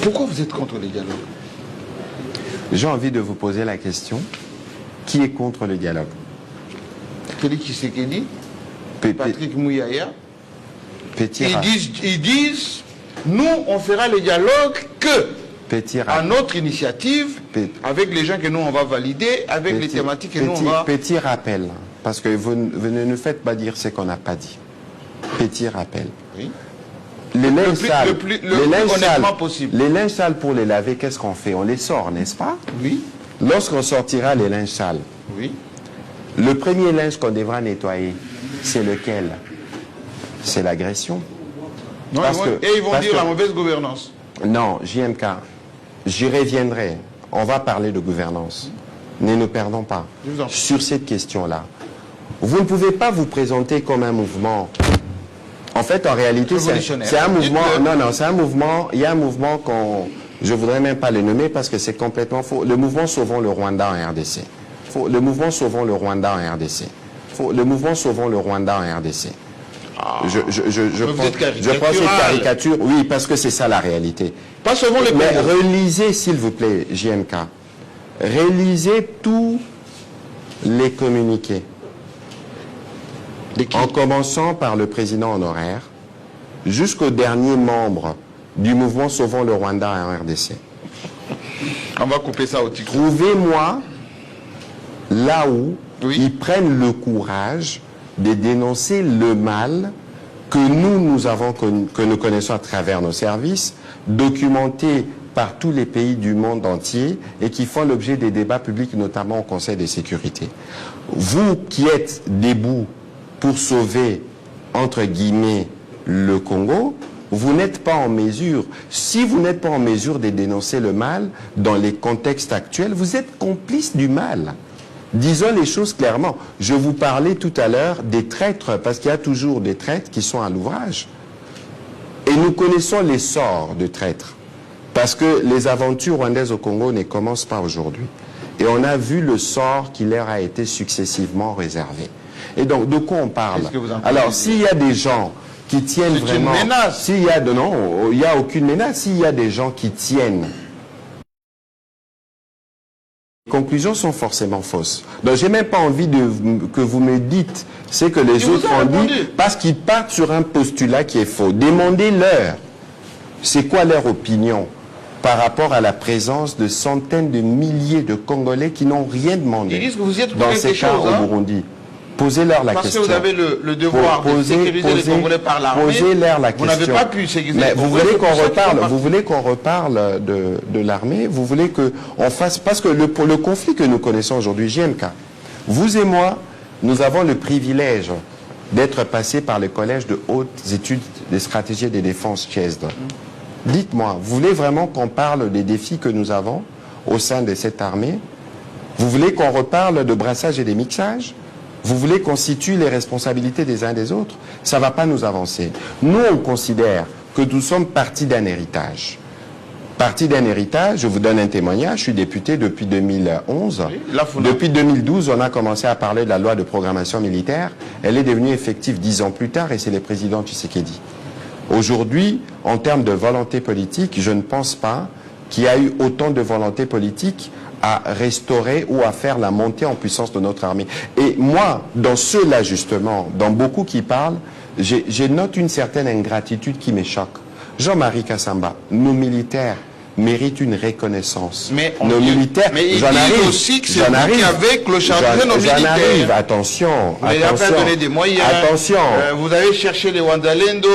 Pourquoi vous êtes contre les dialogues? J'ai envie de vous poser la question, qui est contre le dialogue? Félix Tshisekedi, Patrick Mouyaya, ils disent, nous on fera le dialogue que à notre initiative, avec les gens que nous on va valider, avec les thématiques que nous on va... Petit rappel, parce que vous ne nous faites pas dire ce qu'on n'a pas dit. Petit rappel. Oui. Les linges sales, les linges sales pour les laver, qu'est-ce qu'on fait? On les sort, n'est-ce pas? Oui. Lorsqu'on sortira les linges sales, oui. Le premier linge qu'on devra nettoyer, c'est lequel? C'est l'agression. Et ils vont dire la mauvaise gouvernance. Non, JMK, j'y reviendrai. On va parler de gouvernance. Ne nous perdons pas sur cette question-là. Vous ne pouvez pas vous présenter comme un mouvement. En fait, en réalité, c'est un mouvement. Non, c'est un mouvement. Il y a un mouvement qu'on. Je voudrais même pas le nommer parce que c'est complètement faux. Le mouvement Sauvons le Rwanda en RDC. Le mouvement Sauvons le Rwanda en RDC. Le mouvement Sauvons le Rwanda en RDC. Je prends cette caricature, oui, parce que c'est ça la réalité. Pas seulement les Mais relisez, s'il vous plaît, JMK. Relisez tous les communiqués. En commençant par le président honoraire, jusqu'au dernier membre du mouvement Sauvons le Rwanda en RDC. On va couper ça au titre. Trouvez-moi là où ils prennent le courage de dénoncer le mal que nous connaissons à travers nos services, documentés par tous les pays du monde entier et qui font l'objet des débats publics, notamment au Conseil de sécurité. Vous qui êtes debout pour sauver, entre guillemets, le Congo, vous n'êtes pas en mesure, si vous n'êtes pas en mesure de dénoncer le mal dans les contextes actuels, vous êtes complice du mal. Disons les choses clairement. Je vous parlais tout à l'heure des traîtres, parce qu'il y a toujours des traîtres qui sont à l'ouvrage. Et nous connaissons les sorts de traîtres, parce que les aventures rwandaises au Congo ne commencent pas aujourd'hui. Et on a vu le sort qui leur a été successivement réservé. Et donc, de quoi on parle? Alors, s'il y a des gens qui tiennent vraiment... C'est une menace. Non, il n'y a aucune menace. S'il y a des gens qui tiennent... Les conclusions sont forcément fausses. Donc, j'ai même pas envie que vous me dites ce que les autres ont dit, parce qu'ils partent sur un postulat qui est faux. Demandez-leur, c'est quoi leur opinion par rapport à la présence de centaines de milliers de Congolais qui n'ont rien demandé dans ces cas au Burundi. Posez-leur la question. Parce que vous avez le devoir de sécuriser les Congolais par l'armée. Posez-leur la question. Vous n'avez pas pu sécuriser les Congolais. Vous voulez qu'on reparle de l'armée? Vous voulez qu'on fasse... Parce que le conflit que nous connaissons aujourd'hui, JMK, vous et moi, nous avons le privilège d'être passés par le collège de hautes études de stratégie et de défense CHESD. Dites-moi, vous voulez vraiment qu'on parle des défis que nous avons au sein de cette armée? Vous voulez qu'on reparle de brassage et de mixage? Vous voulez qu'on situe les responsabilités des uns et des autres? Ça ne va pas nous avancer. Nous, on considère que nous sommes partis d'un héritage. Parti d'un héritage, je vous donne un témoignage, je suis député depuis 2011. Depuis 2012, on a commencé à parler de la loi de programmation militaire. Elle est devenue effective 10 ans plus tard et c'est le président Tshisekedi. Aujourd'hui, en termes de volonté politique, je ne pense pas qu'il y a eu autant de volonté politique à restaurer ou à faire la montée en puissance de notre armée. Et moi, dans ceux-là justement, dans beaucoup qui parlent, je note une certaine ingratitude qui me choque. Jean-Marie Kassamba, nos militaires méritent une reconnaissance. Mais nos militaires, j'en arrive aussi que c'est vous qui avez clochardé nos militaires. J'en arrive, attention. Vous n'avez pas donné des moyens. Attention. Vous avez cherché les Wandalendo,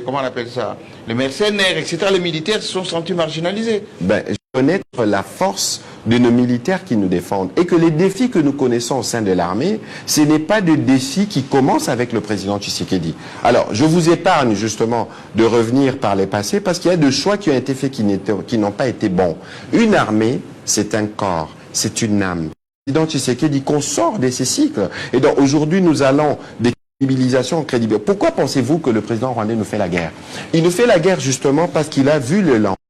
comment on appelle ça, les mercenaires, etc. Les militaires se sont sentis marginalisés. Ben, connaître la force de nos militaires qui nous défendent et que les défis que nous connaissons au sein de l'armée, ce n'est pas des défis qui commencent avec le président Tshisekedi. Alors, je vous épargne justement de revenir par les passés parce qu'il y a des choix qui ont été faits qui n'ont pas été bons. Une armée, c'est un corps, c'est une âme. Le président Tshisekedi qu'on sort de ces cycles. Et donc aujourd'hui, nous allons des crédibilisation, crédibilité. Pourquoi pensez-vous que le président rwandais nous fait la guerre? Il nous fait la guerre justement parce qu'il a vu le lendemain.